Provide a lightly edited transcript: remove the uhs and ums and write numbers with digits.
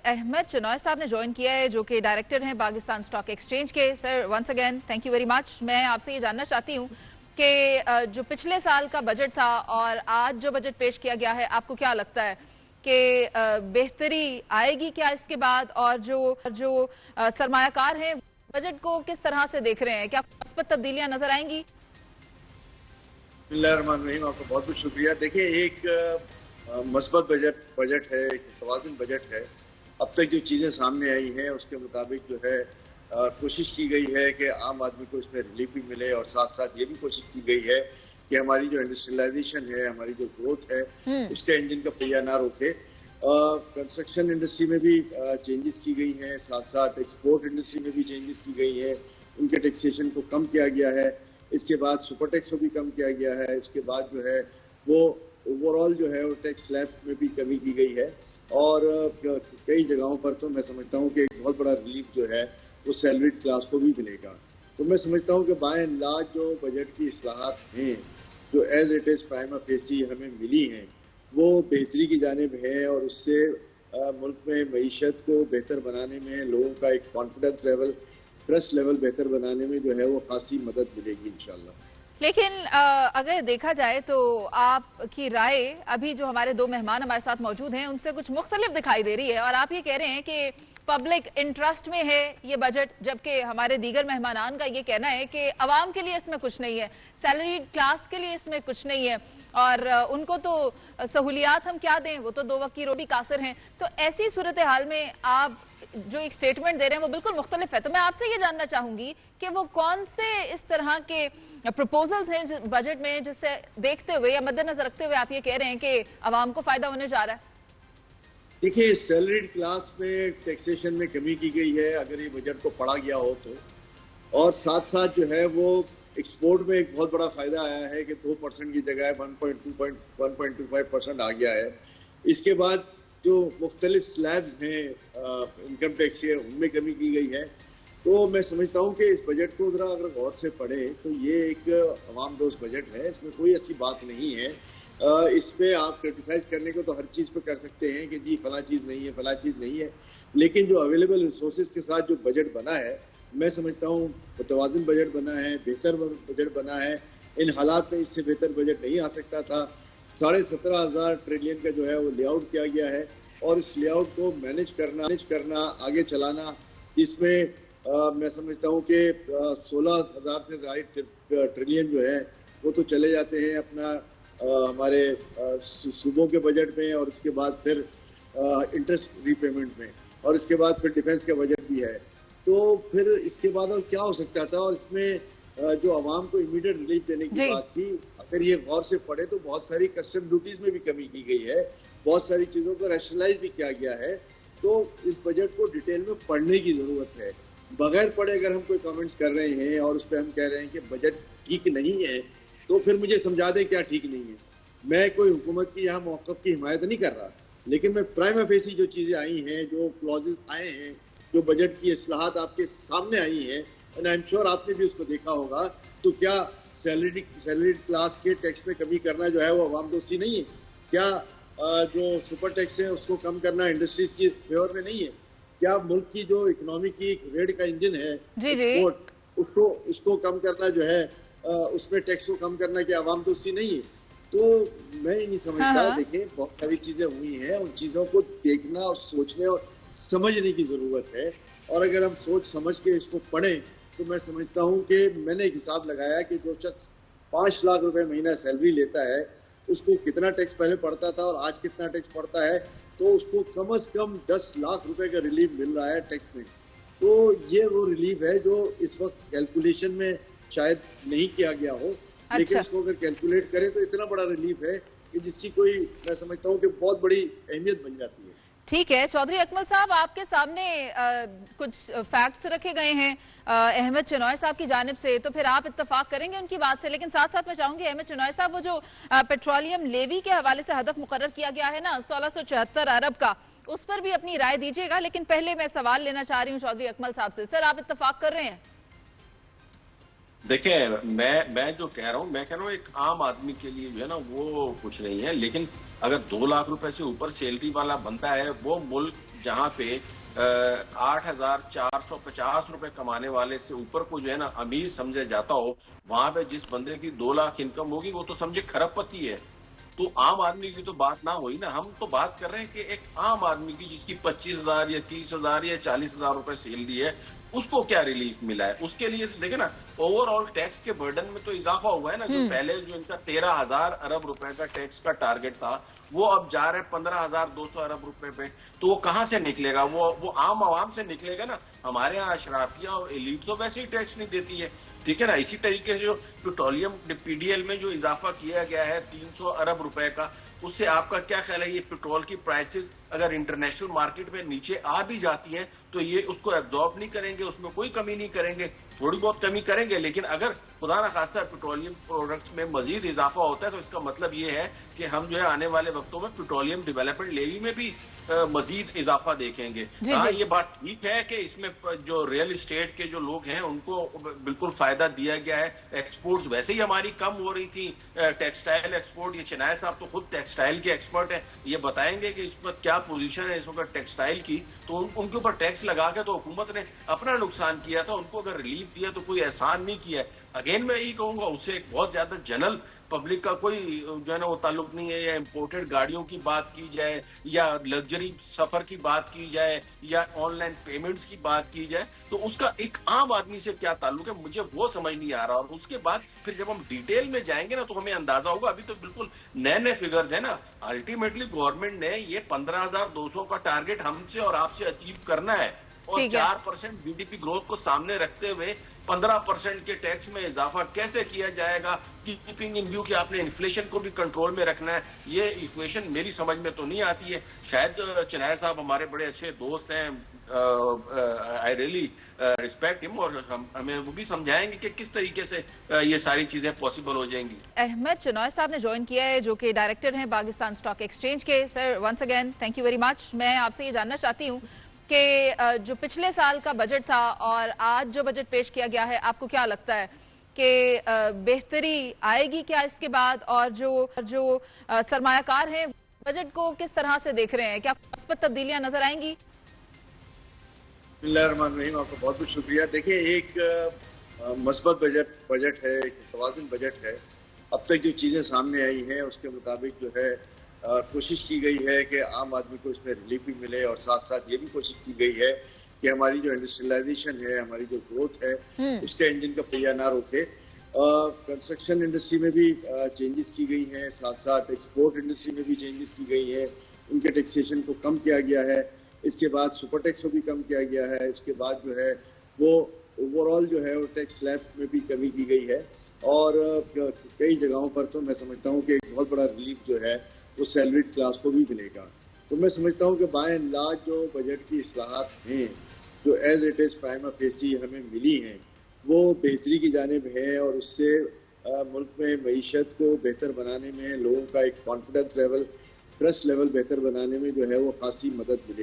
अहमद चिनॉय साहब ने ज्वाइन किया है, जो कि डायरेक्टर हैं पाकिस्तान स्टॉक एक्सचेंज के। Sir, once again thank you very much. मैं आपसे ये जानना चाहती हूँ कि जो पिछले साल का बजट था और आज जो बजट पेश किया गया है, आपको क्या लगता है कि बेहतरी आएगी क्या इसके बाद? और जो सरमायाकार हैं बजट को किस तरह से देख रहे हैं? क्या मुस्बत तब्दीलियां नजर आएंगी? बिस्मिल्लाहिर्रहमानिर्रहीम। आपका बहुत बहुत शुक्रिया। देखिए, एक मस्बत बजट है, एक मुतवाज़िन बजट है। अब तक जो चीज़ें सामने आई हैं उसके मुताबिक जो है कोशिश की गई है कि आम आदमी को इसमें रिलीफ भी मिले, और साथ साथ ये भी कोशिश की गई है कि हमारी जो इंडस्ट्रियलाइजेशन है, हमारी जो ग्रोथ है, उसके इंजन का पहिया ना रोके। कंस्ट्रक्शन इंडस्ट्री में भी चेंजेस की गई हैं, साथ साथ एक्सपोर्ट इंडस्ट्री में भी चेंजेस की गई हैं। उनके टैक्सेशन को कम किया गया है, इसके बाद सुपर टैक्स को भी कम किया गया है, इसके बाद जो है वो ओवरऑल जो है वो टैक्स स्लैब में भी कमी की गई है। और कई जगहों पर तो मैं समझता हूँ कि एक बहुत बड़ा रिलीफ जो है वो सैलरीड क्लास को भी मिलेगा। तो मैं समझता हूँ कि बाय एंड लार्ज जो बजट की इस्लाहात हैं, जो as it is prima facie हमें मिली हैं, वो बेहतरी की जानिब है, और उससे मुल्क में मईशत को बेहतर बनाने में, लोगों का एक कॉन्फिडेंस लेवल, ट्रस्ट लेवल बेहतर बनाने में जो है वो खासी मदद मिलेगी इंशाल्लाह। लेकिन अगर देखा जाए तो आपकी राय, अभी जो हमारे दो मेहमान हमारे साथ मौजूद हैं उनसे कुछ मुख्तलिफ दिखाई दे रही है, और आप ये कह रहे हैं कि पब्लिक इंटरेस्ट में है ये बजट, जबकि हमारे दीगर मेहमानान का ये कहना है कि अवाम के लिए इसमें कुछ नहीं है, सैलरीड क्लास के लिए इसमें कुछ नहीं है, और उनको तो सहूलियात हम क्या दें, वो तो दो वक्त की रोटी कासिर हैं। तो ऐसी सूरत हाल में आप जो एक स्टेटमेंट दे रहे हैं वो बिल्कुल मुख्तलिफ है। तो मैं आपसे ये जानना चाहूंगी कि वो कौन से इस तरह के प्रपोजल्स हैं बजट में जिससे देखते हुए या मद्देनजर रखते हुए आप ये कह रहे हैं कि अवाम को फायदा होने जा रहा है? देखिए, सैलरीड क्लास में टैक्सेशन में कमी की गई है अगर ये बजट को पढ़ा गया हो तो, और साथ साथ जो है वो एक्सपोर्ट में एक बहुत बड़ा फायदा आया है कि 2% की जगह 1.25% आ गया है। इसके बाद जो मुख्तलिफ स्लैब्स हैं इनकम टैक्स के, उनमें कमी की गई है। तो मैं समझता हूँ कि इस बजट को ज़रा अगर गौर से पढ़ें तो ये एक अवाम दोस्त बजट है, इसमें कोई अच्छी बात नहीं है। इसमें आप क्रिटिसाइज करने को तो हर चीज़ पे कर सकते हैं कि जी फला चीज़ नहीं है, फला चीज़ नहीं है, लेकिन जो अवेलेबल रिसोर्सेज के साथ जो बजट बना है, मैं समझता हूँ मुतवाज़िन बजट बना है, बेहतर बजट बना है। इन हालात में इससे बेहतर बजट नहीं आ सकता था। 17,500 ट्रिलियन का जो है वो लेआउट किया गया है, और इस लेआउट को मैनेज करना आगे चलाना, जिसमें मैं समझता हूँ कि 16,000 से ज़्यादा ट्रिलियन जो है वो तो चले जाते हैं अपना हमारे सूबों के बजट में, और इसके बाद फिर इंटरेस्ट रीपेमेंट में, और इसके बाद फिर डिफेंस का बजट भी है। तो फिर इसके बाद और क्या हो सकता था? और इसमें जो आवाम को इमीडिएट रिलीफ देने की बात थी, अगर ये गौर से पढ़े तो बहुत सारी कस्टम ड्यूटीज में भी कमी की गई है, बहुत सारी चीज़ों को रैशनलाइज भी किया गया है। तो इस बजट को डिटेल में पढ़ने की ज़रूरत है। बगैर पढ़े अगर हम कोई कमेंट्स कर रहे हैं और उस पर हम कह रहे हैं कि बजट ठीक नहीं है, तो फिर मुझे समझा दें क्या ठीक नहीं है। मैं कोई हुकूमत की यहाँ मौक़िफ़ की हिमायत नहीं कर रहा, लेकिन मैं प्राइमा फेसी जो चीज़ें आई हैं, जो क्लॉजेस आए हैं, जो बजट की इस्लाहात आपके सामने आई हैं, एंड आई एम श्योर आपने भी उसको देखा होगा, तो क्या सैलरीड क्लास के टैक्स में कमी करना जो है वो अवाम दोस्ती नहीं है? क्या जो सुपर टैक्स है उसको कम करना इंडस्ट्रीज की फेवर में नहीं है? क्या मुल्क की जो इकोनॉमी की रेड का इंजन है एक्सपोर्ट, उसको कम करना जो है उसमें टैक्स को कम करना क्या अवाम दोस्ती नहीं है? तो मैं नहीं समझता। देखिए, बहुत सारी चीजें हुई हैं, उन चीजों को देखना और सोचने और समझने की जरूरत है। और अगर हम सोच समझ के इसको पढ़ें तो मैं समझता हूँ कि मैंने एक हिसाब लगाया कि जो शख्स 5 लाख रुपए महीना सैलरी लेता है उसको कितना टैक्स पहले पड़ता था और आज कितना टैक्स पड़ता है, तो उसको कम से कम 10 लाख रुपए का रिलीफ मिल रहा है टैक्स में। तो ये वो रिलीफ है जो इस वक्त कैलकुलेशन में शायद नहीं किया गया हो, लेकिन इसको अगर कैलकुलेट करें तो इतना बड़ा रिलीफ है कि जिसकी कोई, मैं समझता हूँ कि बहुत बड़ी अहमियत बन जाती है। ठीक है चौधरी अकमल साहब, आपके सामने कुछ फैक्ट्स रखे गए हैं अहमद चिनॉय साहब की जानिब से, तो फिर आप इत्तफाक करेंगे उनकी बात से। लेकिन साथ साथ मैं चाहूंगी अहमद चिनॉय साहब, वो जो पेट्रोलियम लेवी के हवाले से हदफ मुकर्रर किया गया है ना 1674 अरब का, उस पर भी अपनी राय दीजिएगा। लेकिन पहले मैं सवाल लेना चाह रही हूँ चौधरी अकमल साहब से। सर, आप इत्तफाक कर रहे हैं? देखिए, मैं जो कह रहा हूँ, मैं कह रहा हूँ एक आम आदमी के लिए जो है ना वो कुछ नहीं है, लेकिन अगर 2 लाख रुपए से ऊपर सैलरी वाला बनता है, वो मुल्क جہاں پہ 8,450 روپے کمانے والے سے اوپر کو جو ہے نا امیر سمجھا جاتا ہو، وہاں پہ جس بندے کی 2 لاکھ انکم ہوگی وہ تو سمجھے کھرب پتی ہے. تو عام آدمی کی تو بات نہ ہوئی نا. ہم تو بات کر رہے ہیں کہ ایک عام آدمی کی جس کی 25,000 یا 30,000 یا 40,000 روپے سیلری ہے، اس کو کیا ریلیف ملا ہے. اس کے لیے دیکھیں نا، اوور آل ٹیکس کے برڈن میں تو اضافہ ہوا ہے نا. جو پہلے جو ان کا 13,000 ارب روپے کا ٹیکس کا ٹارگٹ تھا، وہ اب جا رہے 15,200 ارب روپے پہ. تو وہ کہاں سے نکلے گا؟ وہ عام عوام سے نکلے گا نا. ہمارے یہاں اشرافیہ اور ایلیٹ تو ویسے ہی ٹیکس نہیں دیتی ہے، ٹھیک ہے نا. اسی طریقے سے جو پیٹرولیم پی ڈی ایل میں جو اضافہ کیا گیا ہے 300 ارب روپے کا، اس سے آپ کا کیا خیال ہے؟ یہ پیٹرول کی پرائسز اگر انٹرنیشنل مارکیٹ میں نیچے آ بھی جاتی ہیں تو یہ اس کو ایبزارب نہیں کریں گے، اس میں کوئی کمی نہیں کریں گے. تھوڑی بہت کمی کریں گے، لیکن اگر خدا نخواستہ پیٹرولیم پروڈکٹس میں مزید اضافہ ہوتا ہے تو اس کا مطلب یہ ہے کہ ہم جو ہے آنے والے وقتوں میں پیٹرولیم ڈیولپمنٹ لیوی میں بھی مزید اضافہ دیکھیں گے. ہاں، یہ بات ٹھیک ہے کہ اس میں جو ریئل اسٹیٹ کے جو لوگ ہیں ان کو بالکل فائدہ دیا گیا ہے. ایکسپورٹس ویسے ہی ہماری کم ہو رہی تھی، ٹیکسٹائل ایکسپورٹ. یہ چنائے صاحب تو خود ٹیکسٹائل کے ایکسپرٹ ہیں، یہ بتائیں گے کہ اس پر کیا پوزیشن ہے اس وقت ٹیکسٹائل کی. تو ان کے اوپر ٹیکس لگا کے تو حکومت نے اپنا نقصان کیا تھا. ان کو اگر ریلیف دیا تو کوئی احسان نہیں کیا ہے. اگین میں یہی کہوں گا، اس سے ایک بہت زیادہ جنرل پبلک کا کوئی جو ہے نا وہ تعلق نہیں ہے. یا امپورٹڈ گاڑیوں کی بات کی جائے، یا لگژری سفر کی بات کی جائے، یا آن لائن پیمنٹس کی بات کی جائے، تو اس کا ایک عام آدمی سے کیا تعلق ہے مجھے وہ سمجھ نہیں آ رہا. اور اس کے بعد پھر جب ہم ڈیٹیل میں جائیں گے نا تو ہمیں اندازہ ہوگا. ابھی تو بالکل نئے فگرز ہیں نا. الٹیمیٹلی گورنمنٹ نے یہ 15,200 کا ٹارگٹ ہم سے اور آپ سے اچیو کرنا ہے، اور 4% جی ڈی پی گروتھ کو سامنے رکھتے ہوئے 15% کے ٹیکس میں اضافہ کیسے کیا جائے گا، کیپنگ ان ویو کہ آپ نے انفلیشن کو بھی کنٹرول میں رکھنا ہے. یہ ایکویشن میری سمجھ میں تو نہیں آتی ہے. شاید چنائے صاحب ہمارے بڑے اچھے دوست ہیں، آئی ریئلی ریسپیکٹ ہم، اور ہمیں وہ بھی سمجھائیں گے کہ کس طریقے سے یہ ساری چیزیں پاسبل ہو جائیں گی. احمد چنوائے صاحب نے جوائن کیا ہے، جو کہ ڈائریکٹر ہیں پاکستان اسٹاک ایکسچینج کے. Sir once again thank you very much. میں آپ سے یہ جاننا چاہتی ہوں کہ جو پچھلے سال کا بجٹ تھا اور آج جو بجٹ پیش کیا گیا ہے، آپ کو کیا لگتا ہے کہ بہتری آئے گی کیا اس کے بعد؟ اور جو سرمایہ کار ہیں بجٹ کو کس طرح سے دیکھ رہے ہیں؟ کیا مثبت تبدیلیاں نظر آئیں گی؟ بسم اللہ الرحمن الرحیم. آپ کا بہت بہت شکریہ. دیکھیں، ایک مثبت بجٹ ہے، ایک متوازن بجٹ ہے. اب تک جو چیزیں سامنے آئی ہیں اس کے مطابق جو ہے کوشش کی گئی ہے کہ عام آدمی کو اس میں ریلیف بھی ملے، اور ساتھ ساتھ یہ بھی کوشش کی گئی ہے کہ ہماری جو انڈسٹریلائزیشن ہے، ہماری جو گروتھ ہے، اس کے انجن کا پہیہ نہ روکے. کنسٹرکشن انڈسٹری میں بھی چینجز کی گئی ہیں، ساتھ ساتھ ایکسپورٹ انڈسٹری میں بھی چینجز کی گئی ہیں. ان کے ٹیکسیشن کو کم کیا گیا ہے. اس کے بعد سپر ٹیکس کو بھی کم کیا گیا ہے. اس کے بعد جو ہے وہ اوور آل جو ہے وہ ٹیکس سلیب میں بھی کمی کی گئی ہے. اور کئی جگہوں پر تو میں سمجھتا ہوں کہ ایک بہت بڑا ریلیف جو ہے وہ سیلریڈ کلاس کو بھی ملے گا. تو میں سمجھتا ہوں کہ بائی اینڈ لارج جو بجٹ کی اصلاحات ہیں جو ایز اٹ از پرائما فیسی ہمیں ملی ہیں، وہ بہتری کی جانب ہیں، اور اس سے ملک میں معیشت کو بہتر بنانے میں، لوگوں کا ایک کانفیڈنس لیول، ٹرسٹ لیول بہتر بنانے میں جو ہے وہ خاصی مدد ملے گی.